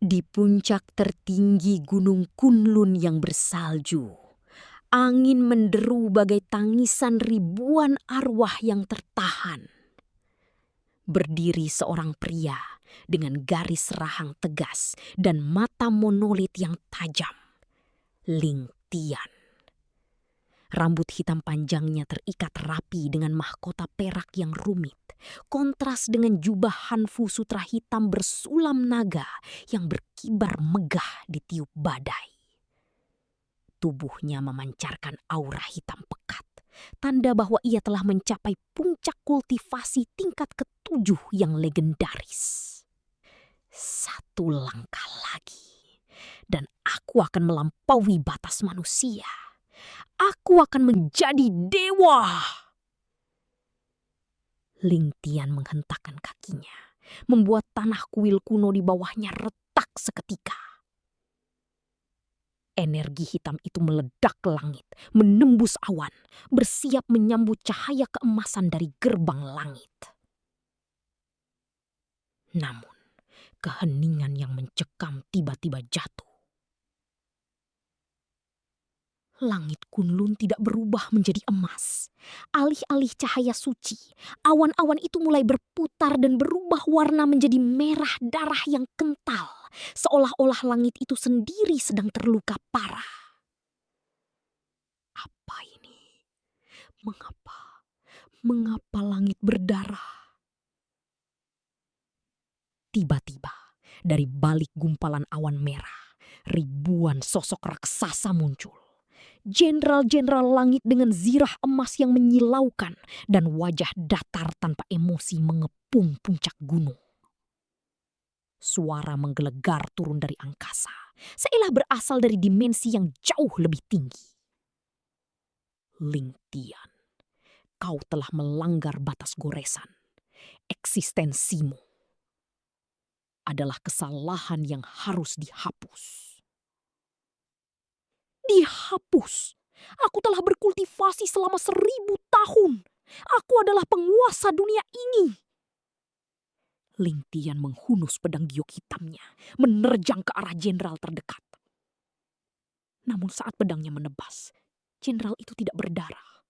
Di puncak tertinggi Gunung Kunlun yang bersalju, angin menderu bagai tangisan ribuan arwah yang tertahan. Berdiri seorang pria dengan garis rahang tegas dan mata monolit yang tajam. Ling Tian. Rambut hitam panjangnya terikat rapi dengan mahkota perak yang rumit, kontras dengan jubah Hanfu Sutra hitam bersulam naga yang berkibar megah ditiup badai. Tubuhnya memancarkan aura hitam pekat, tanda bahwa ia telah mencapai puncak kultivasi tingkat ke-7 yang legendaris. Satu langkah lagi, dan aku akan melampaui batas manusia. Aku akan menjadi dewa. Ling Tian menghentakkan kakinya, membuat tanah kuil kuno di bawahnya retak seketika. Energi hitam itu meledak ke langit, menembus awan, bersiap menyambut cahaya keemasan dari gerbang langit. Namun, keheningan yang mencekam tiba-tiba jatuh. Langit Kunlun tidak berubah menjadi emas. Alih-alih cahaya suci, awan-awan itu mulai berputar dan berubah warna menjadi merah darah yang kental, seolah-olah langit itu sendiri sedang terluka parah. Apa ini? Mengapa? Mengapa langit berdarah? Tiba-tiba, dari balik gumpalan awan merah, ribuan sosok raksasa muncul. Jenderal-jenderal langit dengan zirah emas yang menyilaukan dan wajah datar tanpa emosi mengepung puncak gunung. Suara menggelegar turun dari angkasa, seolah berasal dari dimensi yang jauh lebih tinggi. Ling Tian, kau telah melanggar batas goresan. Eksistensimu adalah kesalahan yang harus dihapus. Dihapus? Aku telah berkultivasi selama 1000 tahun. Aku adalah penguasa dunia ini. Ling Tian menghunus pedang giok hitamnya, menerjang ke arah jenderal terdekat. Namun saat pedangnya menebas, jenderal itu tidak berdarah.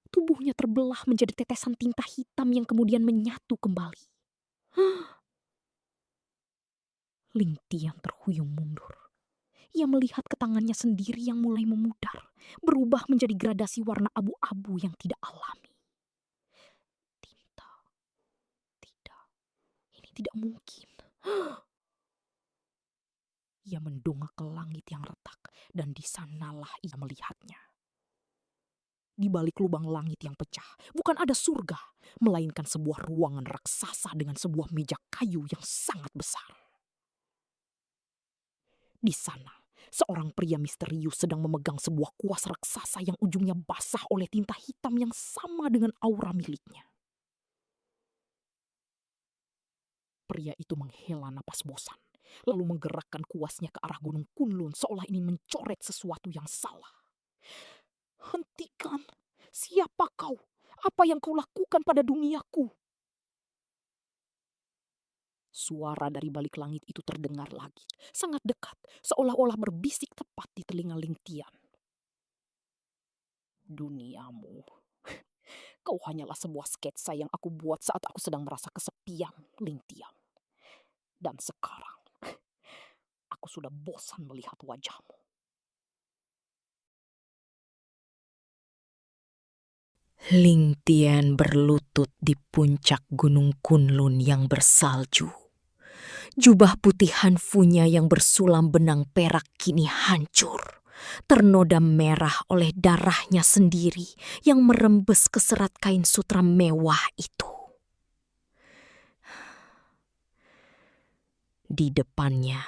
Tubuhnya terbelah menjadi tetesan tinta hitam yang kemudian menyatu kembali. Ling Tian terhuyung mundur. Ia melihat ke tangannya sendiri yang mulai memudar, berubah menjadi gradasi warna abu-abu yang tidak alami. Tinta. Tidak. Ini tidak mungkin. Ia mendongak ke langit yang retak, dan di sanalah ia melihatnya. Di balik lubang langit yang pecah, bukan ada surga, melainkan sebuah ruangan raksasa dengan sebuah meja kayu yang sangat besar. Di sana, seorang pria misterius sedang memegang sebuah kuas raksasa yang ujungnya basah oleh tinta hitam yang sama dengan aura miliknya. Pria itu menghela napas bosan, lalu menggerakkan kuasnya ke arah Gunung Kunlun seolah ingin mencoret sesuatu yang salah. Hentikan! Siapa kau? Apa yang kau lakukan pada duniaku? Suara dari balik langit itu terdengar lagi, sangat dekat, seolah-olah berbisik tepat di telinga Ling Tian. Duniamu. Kau hanyalah sebuah sketsa yang aku buat saat aku sedang merasa kesepian, Ling Tian. Dan sekarang, aku sudah bosan melihat wajahmu. Ling Tian berlutut di puncak Gunung Kunlun yang bersalju. Jubah putih Hanfunya yang bersulam benang perak kini hancur, ternoda merah oleh darahnya sendiri yang merembes ke serat kain sutra mewah itu. Di depannya,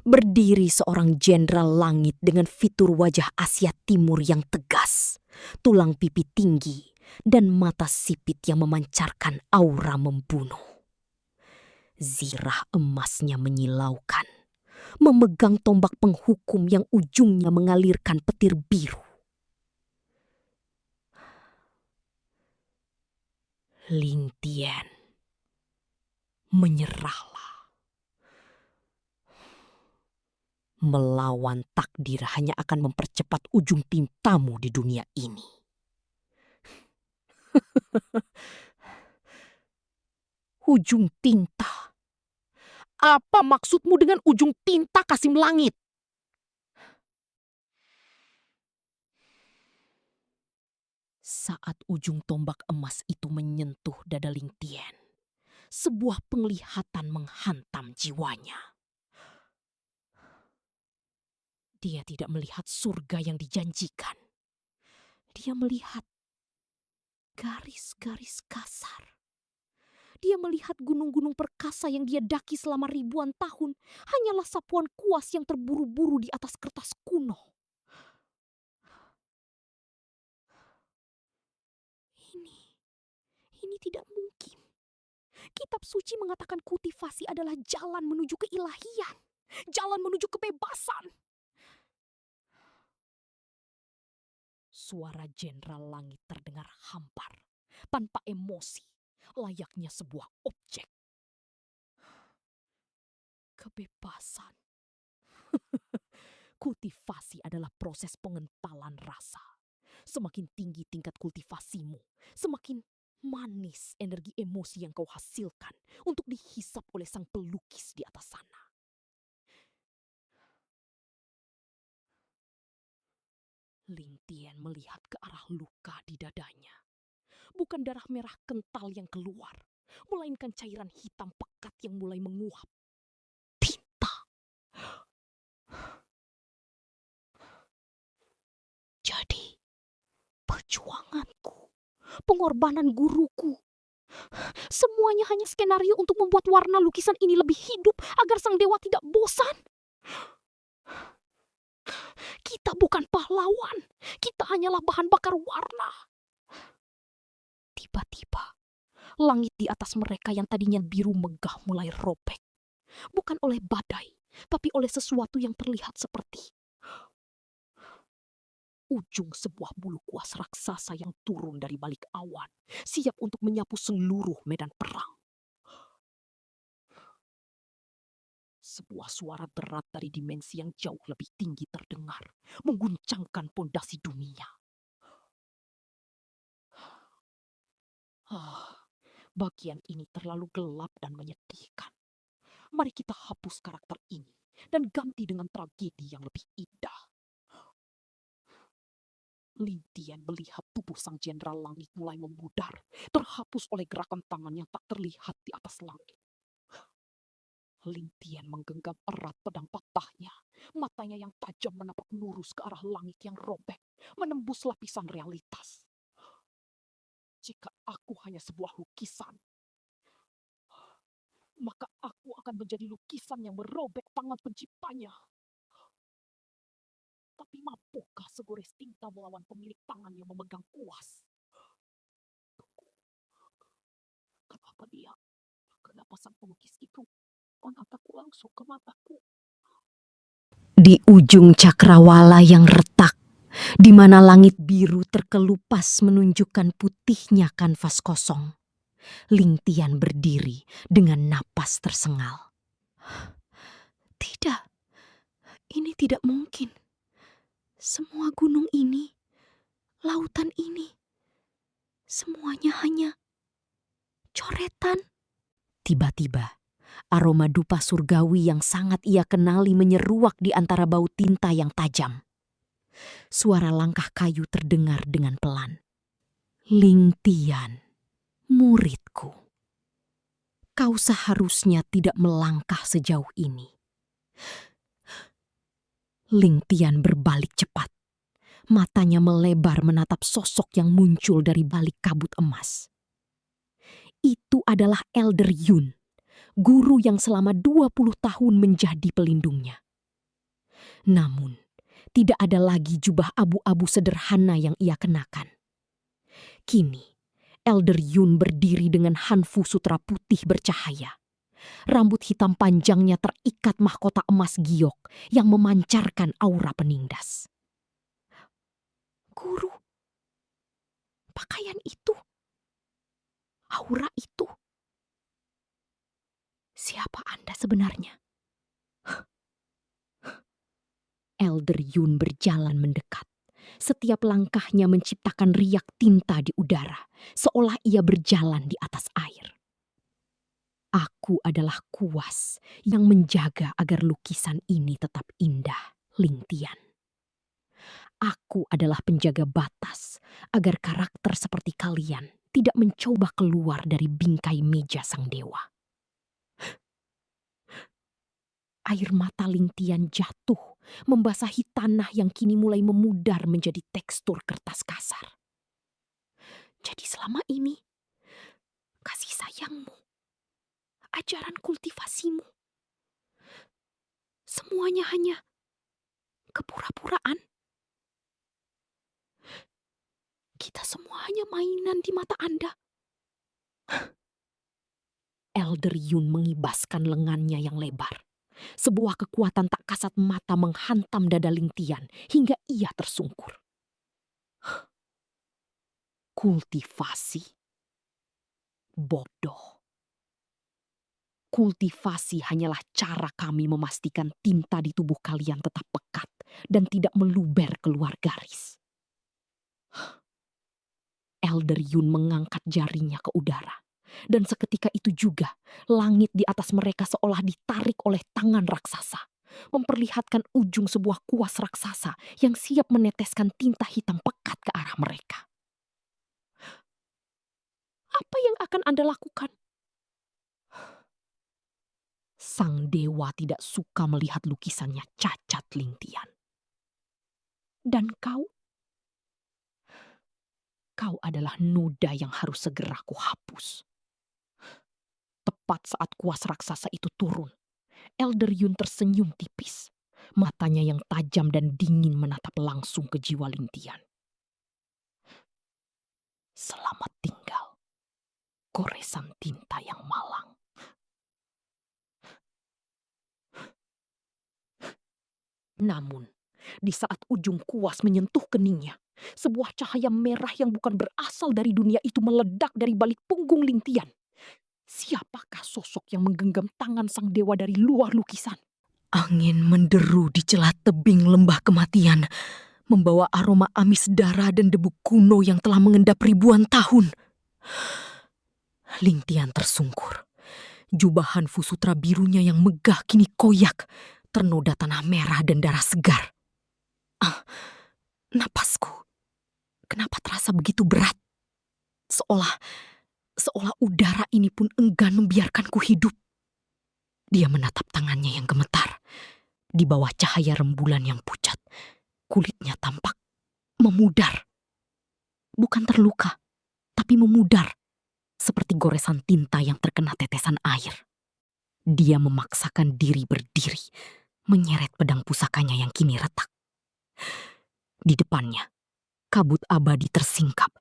berdiri seorang jenderal langit dengan fitur wajah Asia Timur yang tegas, tulang pipi tinggi, dan mata sipit yang memancarkan aura membunuh. Zirah emasnya menyilaukan, memegang tombak penghukum yang ujungnya mengalirkan petir biru. Ling Tian, menyerahlah. Melawan takdir hanya akan mempercepat ujung tintamu di dunia ini. Ujung tinta? Apa maksudmu dengan ujung tinta, Kasim Langit? Saat ujung tombak emas itu menyentuh dada Ling Tian, sebuah penglihatan menghantam jiwanya. Dia tidak melihat surga yang dijanjikan. Dia melihat garis-garis kasar. Dia melihat gunung-gunung perkasa yang dia daki selama ribuan tahun hanyalah sapuan kuas yang terburu-buru di atas kertas kuno. Ini tidak mungkin. Kitab suci mengatakan kultivasi adalah jalan menuju keilahian, jalan menuju kebebasan. Suara Jenderal Langit terdengar hambar, tanpa emosi, layaknya sebuah objek. Kebebasan. Kultivasi adalah proses pengentalan rasa. Semakin tinggi tingkat kultivasimu, semakin manis energi emosi yang kau hasilkan untuk dihisap oleh sang pelukis di atas sana. Ling Tian melihat ke arah luka di dadanya. Bukan darah merah kental yang keluar, melainkan cairan hitam pekat yang mulai menguap. Tinta. Jadi, perjuanganku, pengorbanan guruku, semuanya hanya skenario untuk membuat warna lukisan ini lebih hidup agar sang dewa tidak bosan. Kita bukan pahlawan, kita hanyalah bahan bakar warna. Tiba-tiba, langit di atas mereka yang tadinya biru megah mulai robek. Bukan oleh badai, tapi oleh sesuatu yang terlihat seperti ujung sebuah bulu kuas raksasa yang turun dari balik awan, siap untuk menyapu seluruh medan perang. Sebuah suara berat dari dimensi yang jauh lebih tinggi terdengar, mengguncangkan pondasi dunia. Bagian ini terlalu gelap dan menyedihkan. Mari kita hapus karakter ini dan ganti dengan tragedi yang lebih indah. Ling Tian melihat tubuh sang Jenderal Langit mulai memudar, terhapus oleh gerakan tangan yang tak terlihat di atas langit. Ling Tian menggenggam erat pedang patahnya, matanya yang tajam menapak lurus ke arah langit yang robek, menembus lapisan realitas. Jika aku hanya sebuah lukisan, maka aku akan menjadi lukisan yang merobek tangan penciptanya. Tapi mampukah segores tinta melawan pemilik tangan yang memegang kuas? Kenapa dia? Kenapa sang pelukis itu menatapku langsung ke mataku? Di ujung cakrawala yang retak, di mana langit biru terkelupas menunjukkan putihnya kanvas kosong, Ling Tian berdiri dengan napas tersengal. Tidak, ini tidak mungkin. Semua gunung ini, lautan ini, semuanya hanya coretan. Tiba-tiba, aroma dupa surgawi yang sangat ia kenali menyeruak di antara bau tinta yang tajam. Suara langkah kayu terdengar dengan pelan. Ling Tian, muridku. Kau seharusnya tidak melangkah sejauh ini. Ling Tian berbalik cepat. Matanya melebar menatap sosok yang muncul dari balik kabut emas. Itu adalah Elder Yun, guru yang selama 20 tahun menjadi pelindungnya. Namun, tidak ada lagi jubah abu-abu sederhana yang ia kenakan. Kini, Elder Yun berdiri dengan hanfu sutra putih bercahaya. Rambut hitam panjangnya terikat mahkota emas giok yang memancarkan aura penindas. Guru, pakaian itu, aura itu. Siapa Anda sebenarnya? Elder Yun berjalan mendekat. Setiap langkahnya menciptakan riak tinta di udara, seolah ia berjalan di atas air. Aku adalah kuas yang menjaga agar lukisan ini tetap indah, Ling Tian. Aku adalah penjaga batas agar karakter seperti kalian tidak mencoba keluar dari bingkai meja sang dewa. Air mata Ling Tian jatuh, membasahi tanah yang kini mulai memudar menjadi tekstur kertas kasar. Jadi selama ini, kasih sayangmu, ajaran kultivasimu, semuanya hanya kepura-puraan. Kita semua hanya mainan di mata Anda. Elder Yun mengibaskan lengannya yang lebar. Sebuah kekuatan tak kasat mata menghantam dada Ling Tian hingga ia tersungkur. Kultivasi. Bodoh. Kultivasi hanyalah cara kami memastikan tinta di tubuh kalian tetap pekat dan tidak meluber keluar garis. Elder Yun mengangkat jarinya ke udara. Dan seketika itu juga, langit di atas mereka seolah ditarik oleh tangan raksasa. Memperlihatkan ujung sebuah kuas raksasa yang siap meneteskan tinta hitam pekat ke arah mereka. Apa yang akan Anda lakukan? Sang dewa tidak suka melihat lukisannya cacat, Ling Tian. Dan kau? Kau adalah noda yang harus segera kuhapus. Tepat saat kuas raksasa itu turun, Elder Yun tersenyum tipis. Matanya yang tajam dan dingin menatap langsung ke jiwa Ling Tian. Selamat tinggal, goresan tinta yang malang. Namun, di saat ujung kuas menyentuh keningnya, sebuah cahaya merah yang bukan berasal dari dunia itu meledak dari balik punggung Ling Tian. Siapakah sosok yang menggenggam tangan sang dewa dari luar lukisan? Angin menderu di celah tebing lembah kematian, membawa aroma amis darah dan debu kuno yang telah mengendap ribuan tahun. Ling Tian tersungkur. Jubahan fusutra birunya yang megah kini koyak, ternoda tanah merah dan darah segar. Napasku, kenapa terasa begitu berat? Seolah udara ini pun enggan membiarkanku hidup. Dia menatap tangannya yang gemetar. Di bawah cahaya rembulan yang pucat, kulitnya tampak memudar. Bukan terluka, tapi memudar. Seperti goresan tinta yang terkena tetesan air. Dia memaksakan diri berdiri, menyeret pedang pusakanya yang kini retak. Di depannya, kabut abadi tersingkap,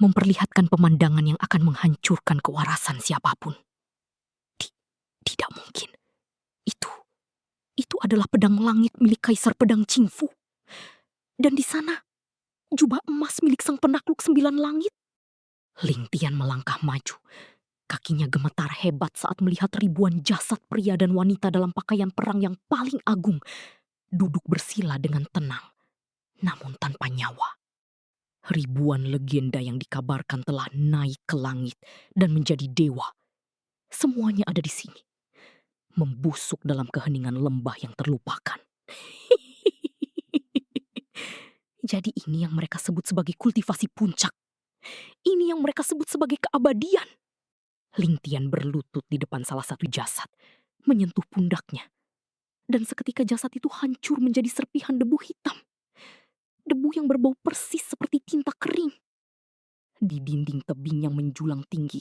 memperlihatkan pemandangan yang akan menghancurkan kewarasan siapapun. Tidak mungkin. Itu adalah pedang langit milik Kaisar Pedang Qingfu. Dan di sana, jubah emas milik sang penakluk 9 langit. Ling Tian melangkah maju. Kakinya gemetar hebat saat melihat ribuan jasad pria dan wanita dalam pakaian perang yang paling agung, duduk bersila dengan tenang, namun tanpa nyawa. Ribuan legenda yang dikabarkan telah naik ke langit dan menjadi dewa. Semuanya ada di sini, membusuk dalam keheningan lembah yang terlupakan. Jadi ini yang mereka sebut sebagai kultivasi puncak. Ini yang mereka sebut sebagai keabadian. Ling Tian berlutut di depan salah satu jasad, menyentuh pundaknya. Dan seketika jasad itu hancur menjadi serpihan debu hitam. Debu yang berbau persis seperti tinta kering. Di dinding tebing yang menjulang tinggi,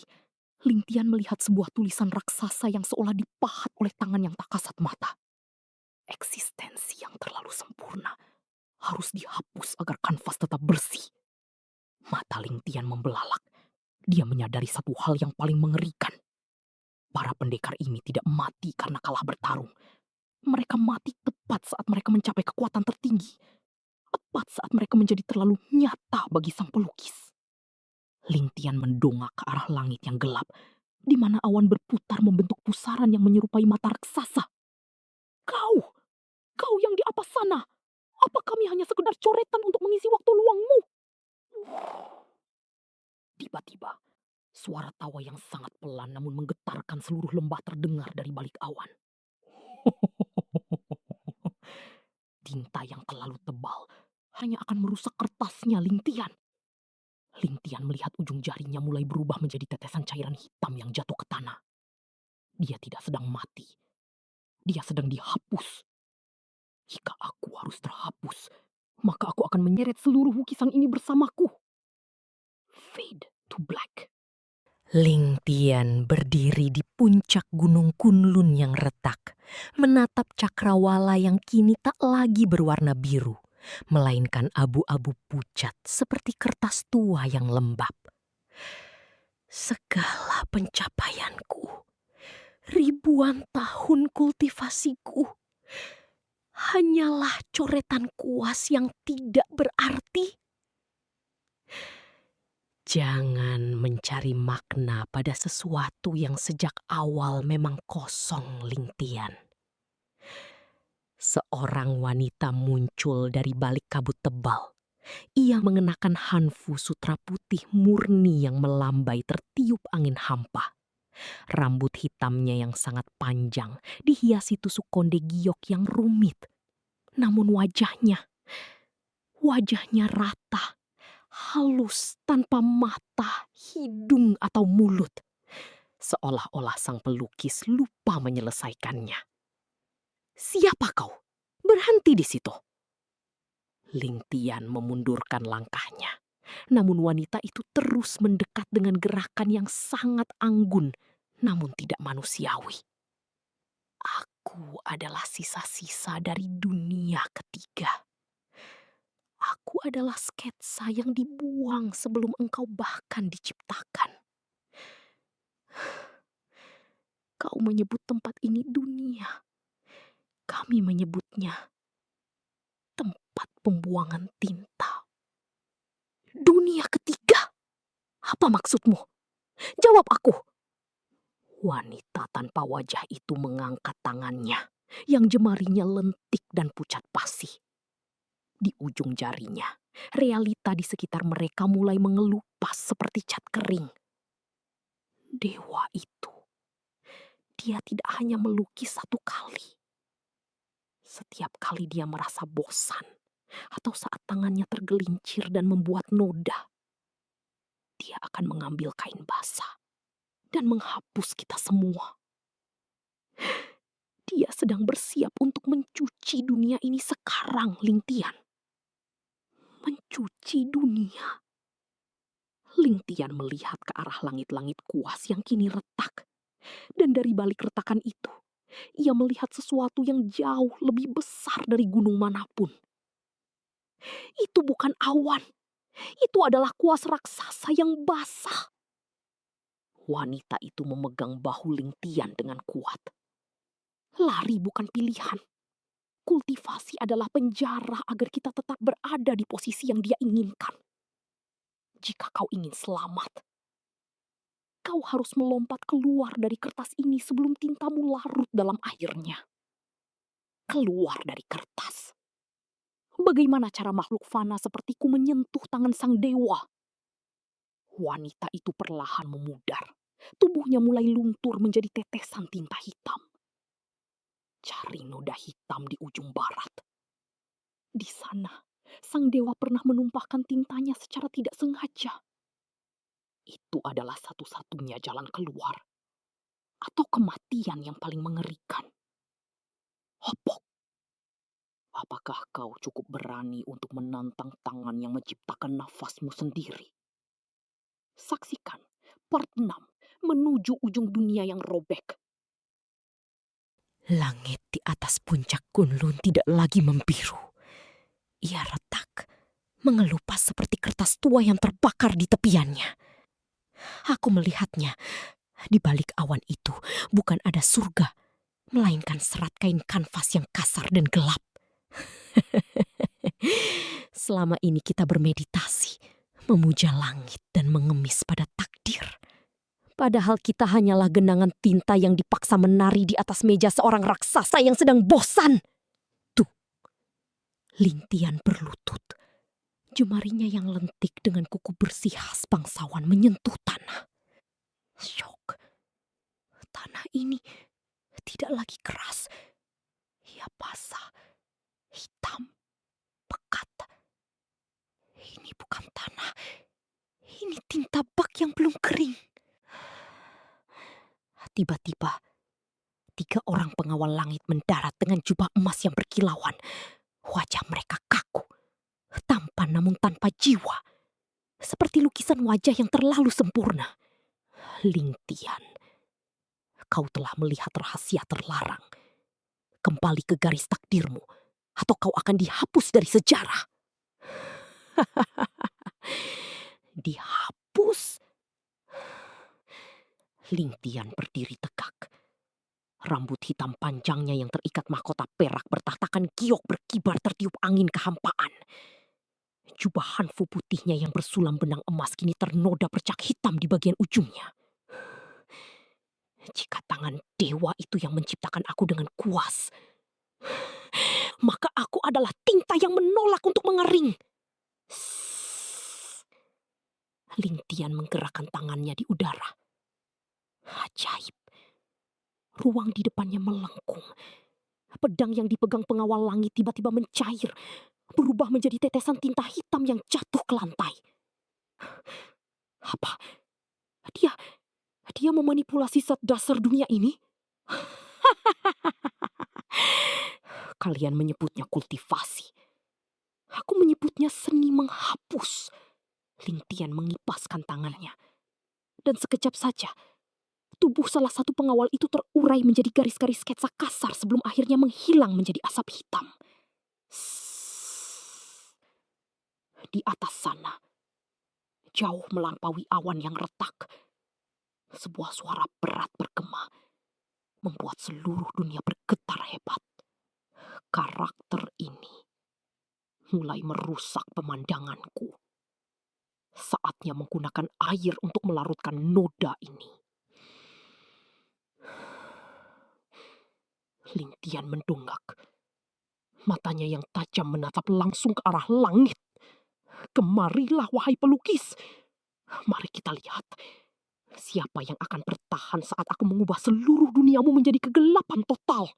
Ling Tian melihat sebuah tulisan raksasa yang seolah dipahat oleh tangan yang tak kasat mata. Eksistensi yang terlalu sempurna harus dihapus agar kanvas tetap bersih. Mata Ling Tian membelalak. Dia menyadari satu hal yang paling mengerikan. Para pendekar ini tidak mati karena kalah bertarung. Mereka mati tepat saat mereka mencapai kekuatan tertinggi. Tepat saat mereka menjadi terlalu nyata bagi sang pelukis. Ling Tian mendongak ke arah langit yang gelap, di mana awan berputar membentuk pusaran yang menyerupai mata raksasa. Kau yang di atas sana, Apa kami hanya sekedar coretan untuk mengisi waktu luangmu? Tiba-tiba, suara tawa yang sangat pelan namun menggetarkan seluruh lembah terdengar dari balik awan. Tinta yang terlalu tebal hanya akan merusak kertasnya, Lingtian. Lingtian melihat ujung jarinya mulai berubah menjadi tetesan cairan hitam yang jatuh ke tanah. Dia tidak sedang mati. Dia sedang dihapus. Jika aku harus terhapus, maka aku akan menyeret seluruh lukisan ini bersamaku. Fade to black. Lingtian berdiri di puncak gunung Kunlun yang retak, menatap cakrawala yang kini tak lagi berwarna biru, melainkan abu-abu pucat seperti kertas tua yang lembab. Segala pencapaianku, ribuan tahun kultivasiku, hanyalah coretan kuas yang tidak berarti. Jangan mencari makna pada sesuatu yang sejak awal memang kosong, Lingtian. Seorang wanita muncul dari balik kabut tebal. Ia mengenakan hanfu sutra putih murni yang melambai tertiup angin hampa. Rambut hitamnya yang sangat panjang dihiasi tusuk konde giok yang rumit. Namun wajahnya rata, halus tanpa mata, hidung atau mulut. Seolah-olah sang pelukis lupa menyelesaikannya. Siapa kau? Berhenti di situ. Lingtian memundurkan langkahnya. Namun wanita itu terus mendekat dengan gerakan yang sangat anggun, namun tidak manusiawi. Aku adalah sisa-sisa dari dunia ketiga. Aku adalah sketsa yang dibuang sebelum engkau bahkan diciptakan. Kau menyebut tempat ini dunia. Kami menyebutnya tempat pembuangan tinta. Dunia ketiga? Apa maksudmu? Jawab aku. Wanita tanpa wajah itu mengangkat tangannya, yang jemarinya lentik dan pucat pasi. Di ujung jarinya, realita di sekitar mereka mulai mengelupas seperti cat kering. Dewa itu, dia tidak hanya melukis satu kali. Setiap kali dia merasa bosan, atau saat tangannya tergelincir dan membuat noda, dia akan mengambil kain basah dan menghapus kita semua. Dia sedang bersiap untuk mencuci dunia ini sekarang, Lingtian. Mencuci dunia. Lingtian melihat ke arah langit-langit kuas yang kini retak. Dan dari balik retakan itu, ia melihat sesuatu yang jauh lebih besar dari gunung manapun. Itu bukan awan. Itu adalah kuas raksasa yang basah. Wanita itu memegang bahu Lingtian dengan kuat. Lari bukan pilihan. Kultivasi adalah penjara agar kita tetap berada di posisi yang dia inginkan. Jika kau ingin selamat, kau harus melompat keluar dari kertas ini sebelum tintamu larut dalam airnya. Keluar dari kertas. Bagaimana cara makhluk fana sepertiku menyentuh tangan sang dewa? Wanita itu perlahan memudar. Tubuhnya mulai luntur menjadi tetesan tinta hitam. Cari noda hitam di ujung barat. Di sana, sang dewa pernah menumpahkan tintanya secara tidak sengaja. Itu adalah satu-satunya jalan keluar. Atau kematian yang paling mengerikan. Hopok. Apakah kau cukup berani untuk menantang tangan yang menciptakan nafasmu sendiri? Saksikan part 6 menuju ujung dunia yang robek. Langit di atas puncak Kunlun tidak lagi membiru. Ia retak, mengelupas seperti kertas tua yang terbakar di tepiannya. Aku melihatnya. Di balik awan itu bukan ada surga, melainkan serat kain kanvas yang kasar dan gelap. Selama ini kita bermeditasi, memuja langit dan mengemis pada takdir. Padahal kita hanyalah genangan tinta yang dipaksa menari di atas meja seorang raksasa yang sedang bosan. Tuh, Lintian berlutut. Jemarinya yang lentik dengan kuku bersih khas bangsawan menyentuh tanah. Syok. Tanah ini tidak lagi keras. Ia basah, hitam, pekat. Ini bukan tanah. Ini tinta bak yang belum kering. Tiba-tiba, 3 orang pengawal langit mendarat dengan jubah emas yang berkilauan. Wajah mereka kaku, tampan namun tanpa jiwa. Seperti lukisan wajah yang terlalu sempurna. Lintian, kau telah melihat rahasia terlarang. Kembali ke garis takdirmu, atau kau akan dihapus dari sejarah. Dihapus? Lintian berdiri tegak. Rambut hitam panjangnya yang terikat mahkota perak bertahtakan giok berkibar tertiup angin kehampaan. Jubah hanfu putihnya yang bersulam benang emas kini ternoda bercak hitam di bagian ujungnya. Jika tangan dewa itu yang menciptakan aku dengan kuas, maka aku adalah tinta yang menolak untuk mengering. Lintian menggerakkan tangannya di udara. Ajaib. Ruang di depannya melengkung. Pedang yang dipegang pengawal langit tiba-tiba mencair, berubah menjadi tetesan tinta hitam yang jatuh ke lantai. Apa? Dia memanipulasi zat dasar dunia ini? Kalian menyebutnya kultivasi. Aku menyebutnya seni menghapus. Lintian mengipaskan tangannya. Dan sekejap saja, tubuh salah satu pengawal itu terurai menjadi garis-garis sketsa kasar sebelum akhirnya menghilang menjadi asap hitam. Di atas sana, jauh melampaui awan yang retak, sebuah suara berat bergema, membuat seluruh dunia bergetar hebat. Karakter ini mulai merusak pemandanganku. Saatnya menggunakan air untuk melarutkan noda ini. Lintian mendongak. Matanya yang tajam menatap langsung ke arah langit. Kemarilah, wahai pelukis. Mari kita lihat. Siapa yang akan bertahan saat aku mengubah seluruh duniamu menjadi kegelapan total?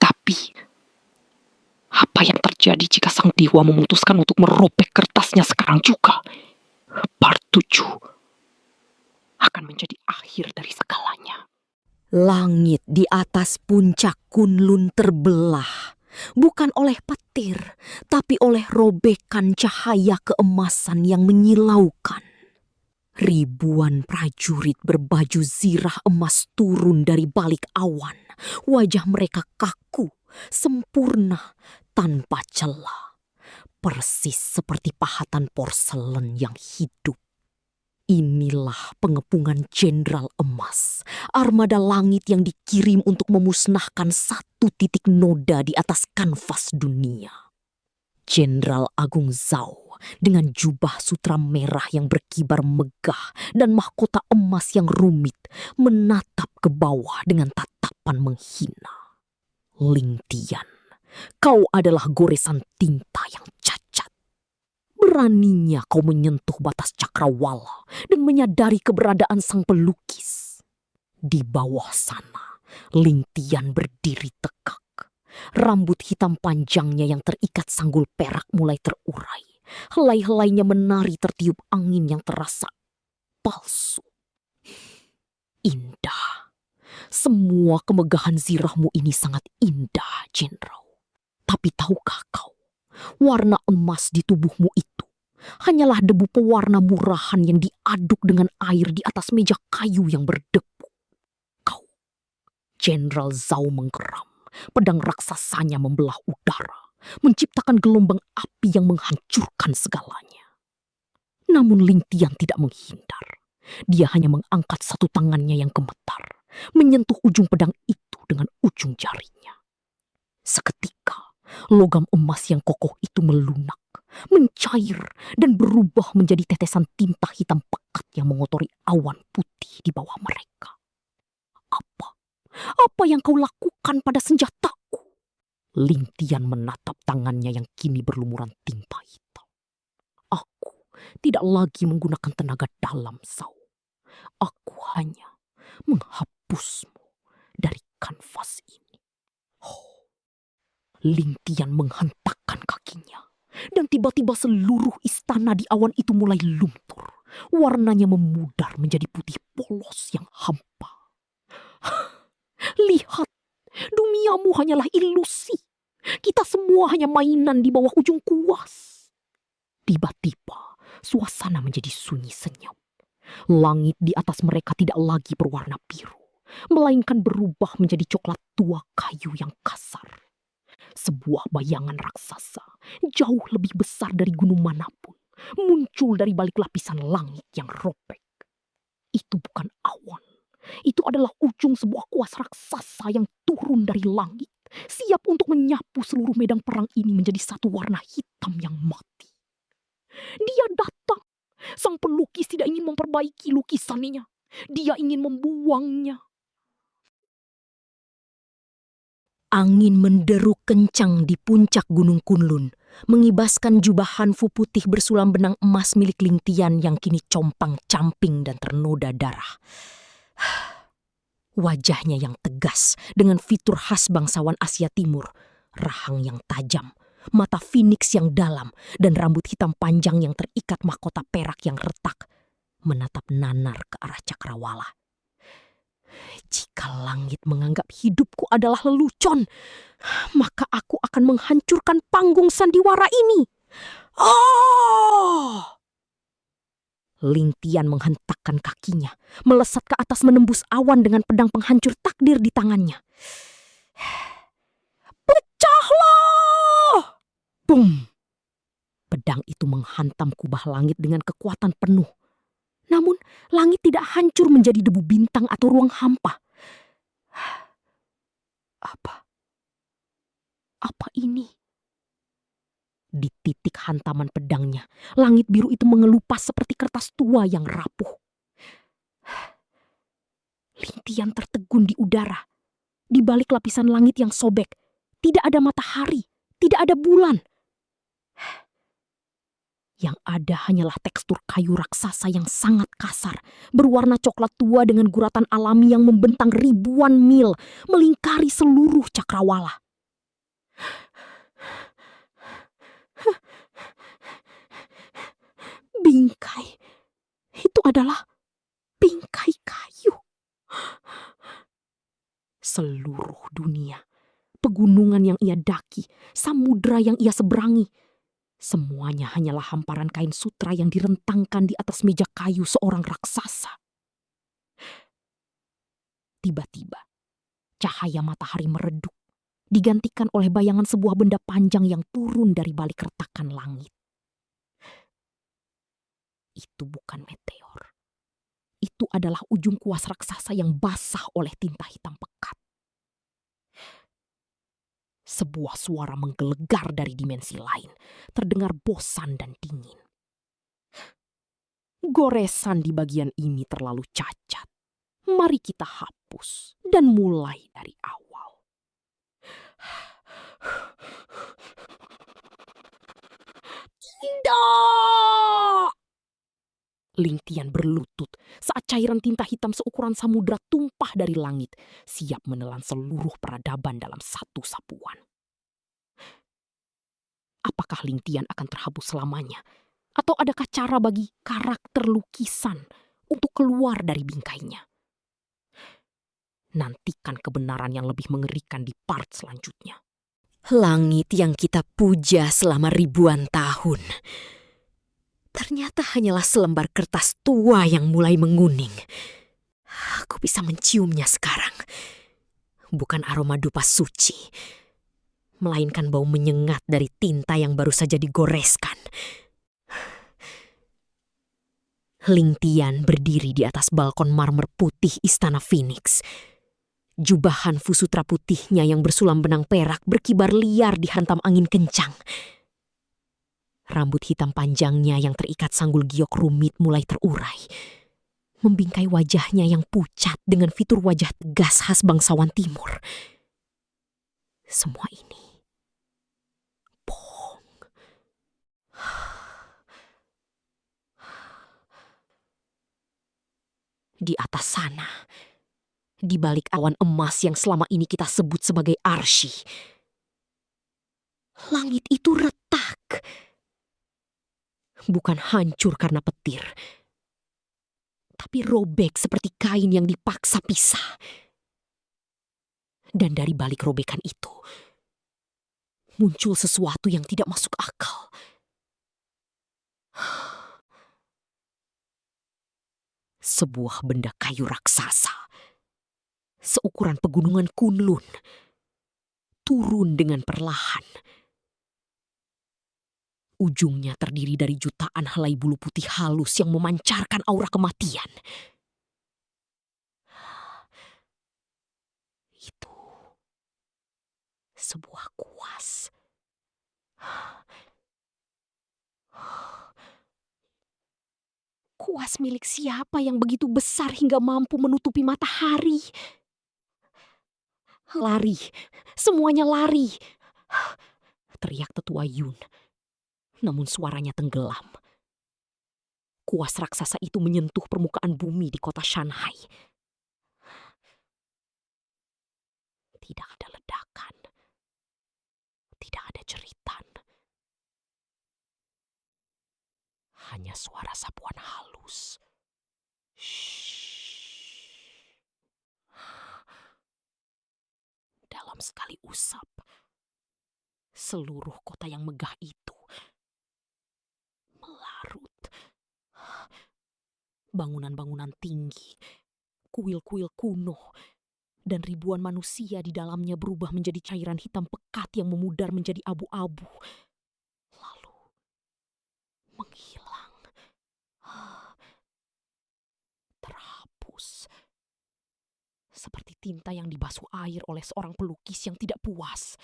Tapi, apa yang terjadi jika sang dewa memutuskan untuk merobek kertasnya sekarang juga? Part 7 akan menjadi akhir dari segalanya. Langit di atas puncak Kunlun terbelah, bukan oleh petir, tapi oleh robekan cahaya keemasan yang menyilaukan. Ribuan prajurit berbaju zirah emas turun dari balik awan. Wajah mereka kaku, sempurna, tanpa celah. Persis seperti pahatan porselen yang hidup. Inilah pengepungan Jenderal Emas, armada langit yang dikirim untuk memusnahkan satu titik noda di atas kanvas dunia. Jenderal Agung Zhao dengan jubah sutra merah yang berkibar megah dan mahkota emas yang rumit menatap ke bawah dengan tatapan menghina. Lintian, kau adalah goresan tinta yang cacat. Beraninya kau menyentuh batas cakrawala dan menyadari keberadaan sang pelukis. Di bawah sana, Lintian berdiri tegak. Rambut hitam panjangnya yang terikat sanggul perak mulai terurai. Helai-helainya menari tertiup angin yang terasa palsu. Indah. Semua kemegahan zirahmu ini sangat indah, Jenderal. Tapi tahukah kau, warna emas di tubuhmu itu hanyalah debu pewarna murahan yang diaduk dengan air di atas meja kayu yang berdebu. Kau, Jenderal Zhao menggeram. Pedang raksasanya membelah udara, menciptakan gelombang api api yang menghancurkan segalanya. Namun Lingtian tidak menghindar. Dia hanya mengangkat satu tangannya yang gemetar, menyentuh ujung pedang itu dengan ujung jarinya. Seketika, logam emas yang kokoh itu melunak, mencair, dan berubah menjadi tetesan tinta hitam pekat yang mengotori awan putih di bawah mereka. Apa? Apa yang kau lakukan pada senjataku? Lingtian menatap tangannya yang kini berlumuran tinta hitam. Aku tidak lagi menggunakan tenaga dalam, Sau. Aku hanya menghapusmu dari kanvas ini. Oh. Lingtian menghentakkan kakinya, dan tiba-tiba seluruh istana di awan itu mulai luntur. Warnanya memudar menjadi putih polos yang hampa. Lihat, duniamu hanyalah ilusi. Kita semua hanya mainan di bawah ujung kuas. Tiba-tiba, suasana menjadi sunyi senyap. Langit di atas mereka tidak lagi berwarna biru, melainkan berubah menjadi coklat tua kayu yang kasar. Sebuah bayangan raksasa, jauh lebih besar dari gunung manapun, muncul dari balik lapisan langit yang robek. Itu bukan awan. Itu adalah ujung sebuah kuas raksasa yang turun dari langit, siap untuk menyapu seluruh medan perang ini menjadi satu warna hitam yang mati. Dia datang. Sang pelukis tidak ingin memperbaiki lukisannya. Dia ingin membuangnya. Angin menderu kencang di puncak Gunung Kunlun, mengibaskan jubah hanfu putih bersulam benang emas milik Lingtian yang kini compang-camping dan ternoda darah. Wajahnya yang tegas dengan fitur khas bangsawan Asia Timur, rahang yang tajam, mata finiks yang dalam, dan rambut hitam panjang yang terikat mahkota perak yang retak, menatap nanar ke arah cakrawala. Jika langit menganggap hidupku adalah lelucon, maka aku akan menghancurkan panggung sandiwara ini. Oh! Lingtian menghentakkan kakinya, melesat ke atas menembus awan dengan pedang penghancur takdir di tangannya. Pecahlah! Bum! Pedang itu menghantam kubah langit dengan kekuatan penuh. Namun, langit tidak hancur menjadi debu bintang atau ruang hampa. Apa ini? Di titik hantaman pedangnya, langit biru itu mengelupas seperti kertas tua yang rapuh. Lingtian tertegun di udara. Di balik lapisan langit yang sobek, tidak ada matahari, tidak ada bulan. Yang ada hanyalah tekstur kayu raksasa yang sangat kasar, berwarna coklat tua dengan guratan alami yang membentang ribuan mil, melingkari seluruh cakrawala. Bingkai. Itu adalah bingkai kayu. Seluruh dunia, pegunungan yang ia daki, samudra yang ia seberangi, semuanya hanyalah hamparan kain sutra yang direntangkan di atas meja kayu seorang raksasa. Tiba-tiba, cahaya matahari meredup, digantikan oleh bayangan sebuah benda panjang yang turun dari balik retakan langit. Itu bukan meteor. Itu adalah ujung kuas raksasa yang basah oleh tinta hitam pekat. Sebuah suara menggelegar dari dimensi lain, terdengar bosan dan dingin. Goresan di bagian ini terlalu cacat. Mari kita hapus dan mulai dari awal. Tidak! Lingtian berlutut saat cairan tinta hitam seukuran samudra tumpah dari langit, siap menelan seluruh peradaban dalam satu sapuan. Apakah Lingtian akan terhapus selamanya? Atau adakah cara bagi karakter lukisan untuk keluar dari bingkainya? Nantikan kebenaran yang lebih mengerikan di part selanjutnya. Langit yang kita puja selama ribuan tahun ternyata hanyalah selembar kertas tua yang mulai menguning. Aku bisa menciumnya sekarang. Bukan aroma dupa suci, melainkan bau menyengat dari tinta yang baru saja digoreskan. Ling Tian berdiri di atas balkon marmer putih Istana Phoenix. Jubah Han Fu Sutra putihnya yang bersulam benang perak berkibar liar dihantam angin kencang. Rambut hitam panjangnya yang terikat sanggul giok rumit mulai terurai, membingkai wajahnya yang pucat dengan fitur wajah tegas khas bangsawan timur. Semua ini bohong. Di atas sana, di balik awan emas yang selama ini kita sebut sebagai arsy, langit itu retak. Bukan hancur karena petir, tapi robek seperti kain yang dipaksa pisah. Dan dari balik robekan itu, muncul sesuatu yang tidak masuk akal. Sebuah benda kayu raksasa, seukuran pegunungan Kunlun, turun dengan perlahan. Ujungnya terdiri dari jutaan helai bulu putih halus yang memancarkan aura kematian. Itu sebuah kuas. Kuas milik siapa yang begitu besar hingga mampu menutupi matahari? Lari, semuanya lari, teriak tetua Yun. Namun suaranya tenggelam. Kuas raksasa itu menyentuh permukaan bumi di kota Shanghai. Tidak ada ledakan, tidak ada jeritan. Hanya suara sapuan halus. Shhh. Dalam sekali usap, seluruh kota yang megah itu melarut. Bangunan-bangunan tinggi, kuil-kuil kuno, dan ribuan manusia di dalamnya berubah menjadi cairan hitam pekat yang memudar menjadi abu-abu, lalu menghilang, terhapus, seperti tinta yang dibasuh air oleh seorang pelukis yang tidak puas.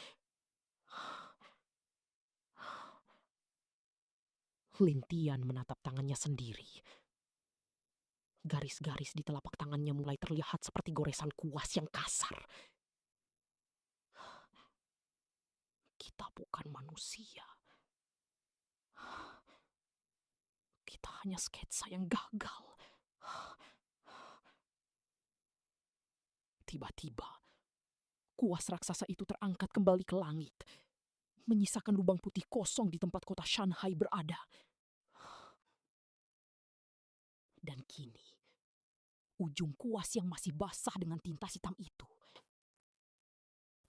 Ling Tian menatap tangannya sendiri. Garis-garis di telapak tangannya mulai terlihat seperti goresan kuas yang kasar. Kita bukan manusia. Kita hanya sketsa yang gagal. Tiba-tiba, kuas raksasa itu terangkat kembali ke langit, menyisakan lubang putih kosong di tempat kota Shanghai berada. Dan kini, ujung kuas yang masih basah dengan tinta hitam itu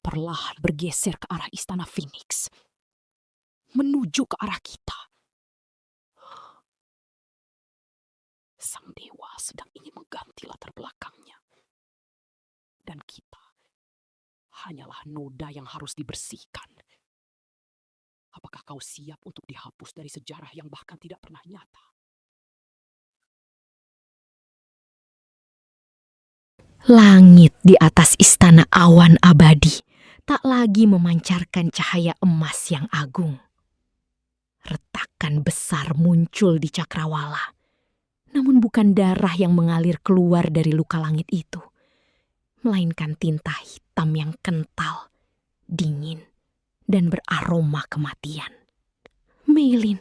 perlahan bergeser ke arah Istana Phoenix, menuju ke arah kita. Sang dewa sedang ingin mengganti latar belakangnya. Dan kita hanyalah noda yang harus dibersihkan. Apakah kau siap untuk dihapus dari sejarah yang bahkan tidak pernah nyata? Langit di atas istana awan abadi tak lagi memancarkan cahaya emas yang agung. Retakan besar muncul di cakrawala, namun bukan darah yang mengalir keluar dari luka langit itu, melainkan tinta hitam yang kental, dingin, dan beraroma kematian. Meilin,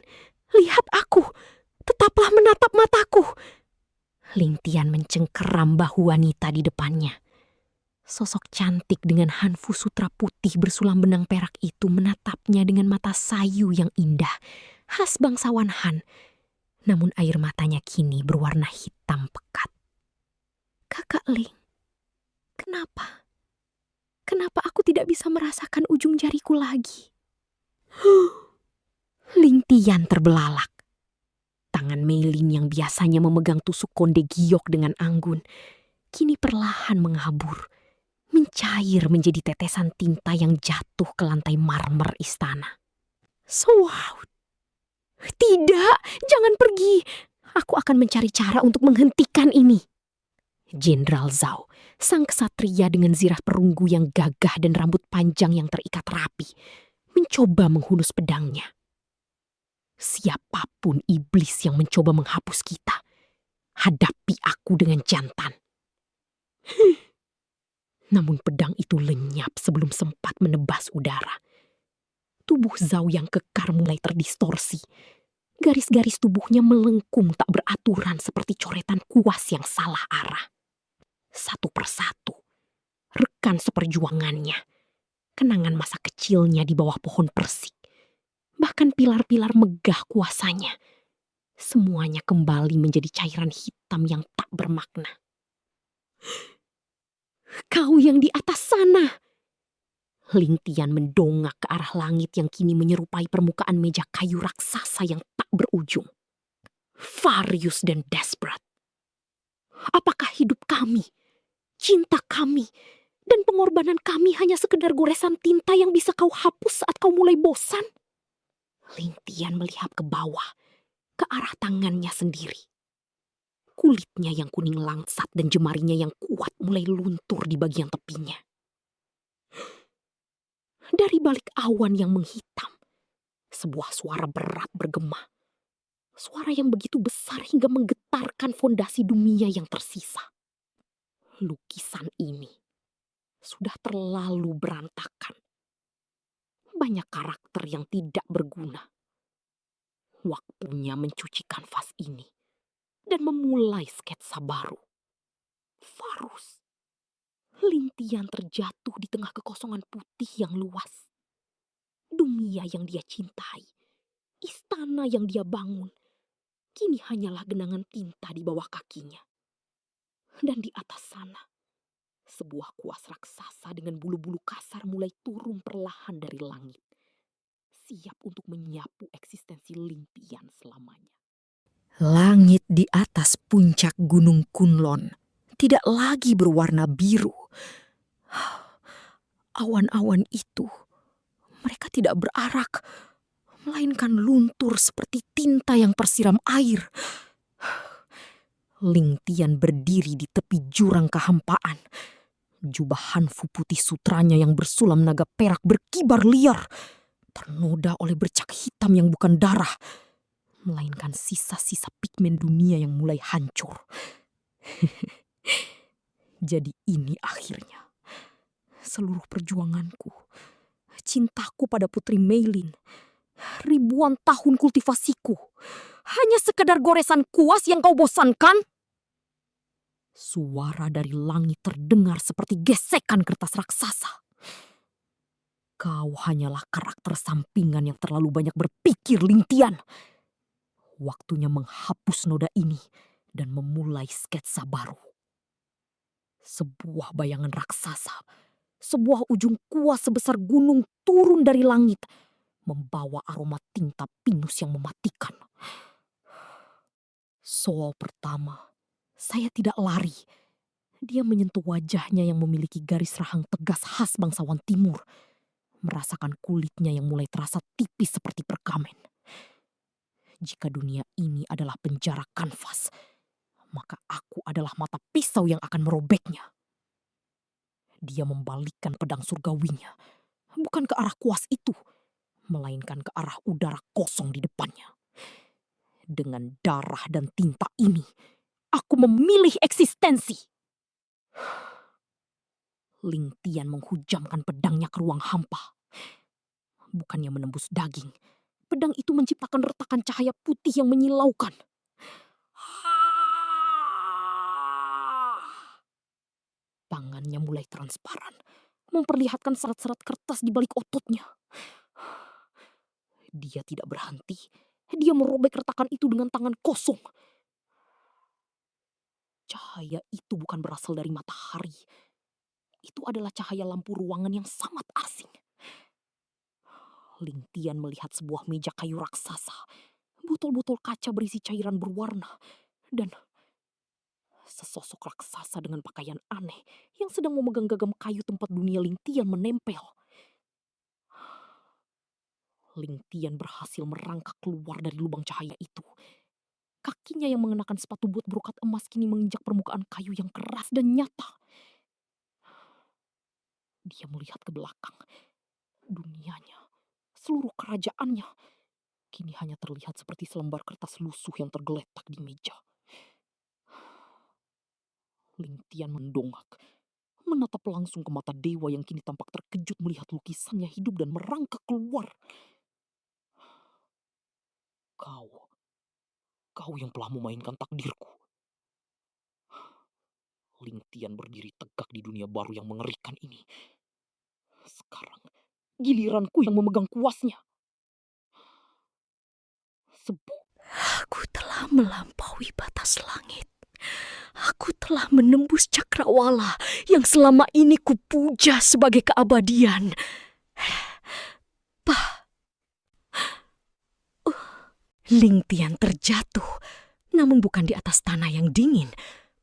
lihat aku, tetaplah menatap mataku. Ling Tian mencengkeram bahu wanita di depannya. Sosok cantik dengan Han Fu Sutra putih bersulam benang perak itu menatapnya dengan mata sayu yang indah, khas bangsawan Han. Namun air matanya kini berwarna hitam pekat. Kakak Ling, kenapa? Kenapa aku tidak bisa merasakan ujung jariku lagi? Ling Tian terbelalak. Tangan Meilin yang biasanya memegang tusuk konde giok dengan anggun, kini perlahan menghabur, mencair menjadi tetesan tinta yang jatuh ke lantai marmer istana. Wow, tidak, jangan pergi. Aku akan mencari cara untuk menghentikan ini. Jenderal Zhao, sang kesatria dengan zirah perunggu yang gagah dan rambut panjang yang terikat rapi, mencoba menghunus pedangnya. Siapapun iblis yang mencoba menghapus kita, hadapi aku dengan jantan. Namun pedang itu lenyap sebelum sempat menebas udara. Tubuh Zhao yang kekar mulai terdistorsi. Garis-garis tubuhnya melengkung tak beraturan seperti coretan kuas yang salah arah. Satu persatu, rekan seperjuangannya, kenangan masa kecilnya di bawah pohon persik, bahkan pilar-pilar megah kuasanya, semuanya kembali menjadi cairan hitam yang tak bermakna. Kau yang di atas sana! Ling Tian mendongak ke arah langit yang kini menyerupai permukaan meja kayu raksasa yang tak berujung. Farius dan Desperate. Apakah hidup kami, cinta kami, dan pengorbanan kami hanya sekedar goresan tinta yang bisa kau hapus saat kau mulai bosan? Ling Tian melihat ke bawah, ke arah tangannya sendiri. Kulitnya yang kuning langsat dan jemarinya yang kuat mulai luntur di bagian tepinya. Dari balik awan yang menghitam, sebuah suara berat bergema. Suara yang begitu besar hingga menggetarkan fondasi dunia yang tersisa. Lukisan ini sudah terlalu berantakan. Banyak karakter yang tidak berguna. Waktunya mencuci kanvas ini dan memulai sketsa baru. Farus. Ling Tian terjatuh di tengah kekosongan putih yang luas. Dunia yang dia cintai, istana yang dia bangun, kini hanyalah genangan tinta di bawah kakinya. Dan di atas sana, sebuah kuas raksasa dengan bulu-bulu kasar mulai turun perlahan dari langit, siap untuk menyapu eksistensi Ling Tian selamanya. Langit di atas puncak Gunung Kunlun tidak lagi berwarna biru. Awan-awan itu, mereka tidak berarak, melainkan luntur seperti tinta yang persiram air. Ling Tian berdiri di tepi jurang kehampaan. Jubah hanfu putih sutranya yang bersulam naga perak berkibar liar, ternoda oleh bercak hitam yang bukan darah, melainkan sisa-sisa pigmen dunia yang mulai hancur. Jadi ini akhirnya. Seluruh perjuanganku, cintaku pada Putri Meilin, ribuan tahun kultivasiku, hanya sekedar goresan kuas yang kau bosankan? Suara dari langit terdengar seperti gesekan kertas raksasa. Kau hanyalah karakter sampingan yang terlalu banyak berpikir, Ling Tian. Waktunya menghapus noda ini dan memulai sketsa baru. Sebuah bayangan raksasa, sebuah ujung kuas sebesar gunung turun dari langit, membawa aroma tinta pinus yang mematikan. Soal pertama, saya tidak lari. Dia menyentuh wajahnya yang memiliki garis rahang tegas khas bangsawan timur. Merasakan kulitnya yang mulai terasa tipis seperti perkamen. Jika dunia ini adalah penjara kanvas, maka aku adalah mata pisau yang akan merobeknya. Dia membalikkan pedang surgawinya, bukan ke arah kuas itu, melainkan ke arah udara kosong di depannya. Dengan darah dan tinta ini, aku memilih eksistensi. Ling Tian menghujamkan pedangnya ke ruang hampa. Bukannya menembus daging, pedang itu menciptakan retakan cahaya putih yang menyilaukan. Tangannya mulai transparan, memperlihatkan serat-serat kertas di balik ototnya. Dia tidak berhenti. Dia merobek retakan itu dengan tangan kosong. Cahaya itu bukan berasal dari matahari. Itu adalah cahaya lampu ruangan yang sangat asing. Ling Tian melihat sebuah meja kayu raksasa, botol-botol kaca berisi cairan berwarna, dan sesosok raksasa dengan pakaian aneh yang sedang memegang gagam kayu tempat dunia Lingtian menempel. Lingtian berhasil merangkak keluar dari lubang cahaya itu. Kakinya yang mengenakan sepatu bot brokat emas kini menginjak permukaan kayu yang keras dan nyata. Dia melihat ke belakang. Dunianya, seluruh kerajaannya, kini hanya terlihat seperti selembar kertas lusuh yang tergeletak di meja. Lingtian mendongak, menatap langsung ke mata dewa yang kini tampak terkejut melihat lukisannya hidup dan merangkak keluar. Kau yang telah memainkan takdirku. Lingtian berdiri tegak di dunia baru yang mengerikan ini. Sekarang, giliranku yang memegang kuasnya. Aku telah melampaui batas langit. Aku telah menembus cakrawala yang selama ini kupuja sebagai keabadian. Lingtian terjatuh, namun bukan di atas tanah yang dingin,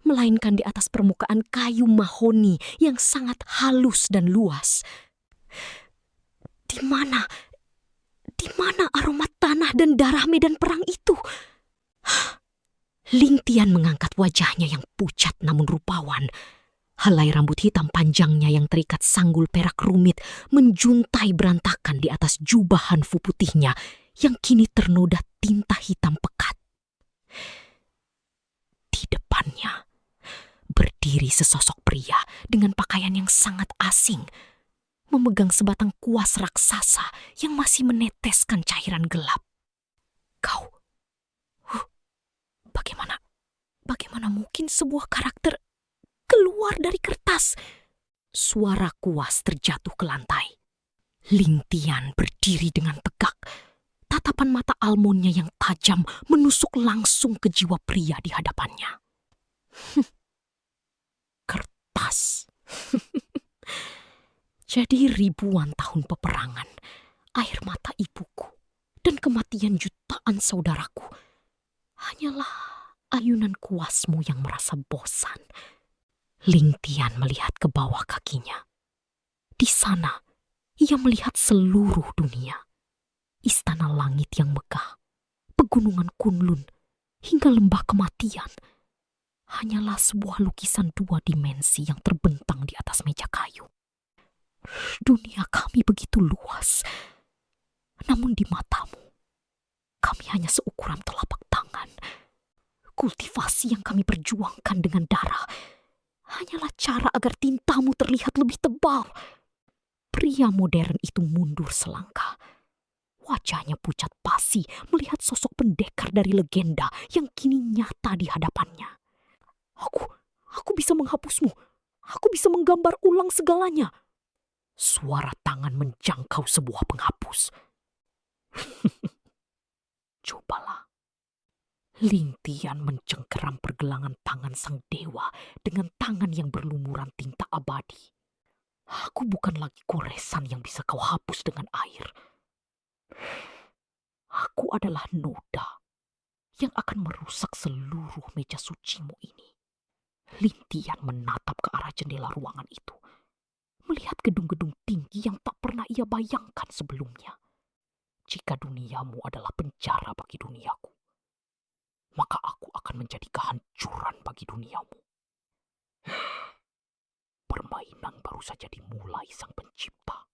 melainkan di atas permukaan kayu mahoni yang sangat halus dan luas. Di mana aroma tanah dan darah medan perang itu? Lingtian mengangkat wajahnya yang pucat namun rupawan. Helai rambut hitam panjangnya yang terikat sanggul perak rumit menjuntai berantakan di atas jubah hanfu putihnya yang kini ternoda tinta hitam pekat. Di depannya berdiri sesosok pria dengan pakaian yang sangat asing, memegang sebatang kuas raksasa yang masih meneteskan cairan gelap. Bagaimana mungkin sebuah karakter keluar dari kertas? Suara kuas terjatuh ke lantai. Lingtian berdiri dengan tegak. Tatapan mata almonnya yang tajam menusuk langsung ke jiwa pria di hadapannya. Kertas. Jadi ribuan tahun peperangan, air mata ibuku, dan kematian jutaan saudaraku hanyalah ayunan kuasmu yang merasa bosan. Lingtian melihat ke bawah kakinya. Di sana, ia melihat seluruh dunia. Istana langit yang megah, pegunungan Kunlun, hingga lembah kematian. Hanyalah sebuah lukisan dua dimensi yang terbentang di atas meja kayu. Dunia kami begitu luas, namun di matamu, kami hanya seukuran telapak tangan. Kultivasi yang kami perjuangkan dengan darah hanyalah cara agar tintamu terlihat lebih tebal. Pria modern itu mundur selangkah. Wajahnya pucat pasi melihat sosok pendekar dari legenda yang kini nyata di hadapannya. Aku bisa menghapusmu. Aku bisa menggambar ulang segalanya. Suara tangan menjangkau sebuah penghapus. Cobalah. Lingtian mencengkeram pergelangan tangan sang dewa dengan tangan yang berlumuran tinta abadi. Aku bukan lagi goresan yang bisa kau hapus dengan air. Aku adalah noda yang akan merusak seluruh meja sucimu ini. Lingtian menatap ke arah jendela ruangan itu, melihat gedung-gedung tinggi yang tak pernah ia bayangkan sebelumnya. Jika duniamu adalah penjara bagi duniaku, maka aku akan menjadi kehancuran bagi duniamu. Permainan baru saja dimulai sang pencipta.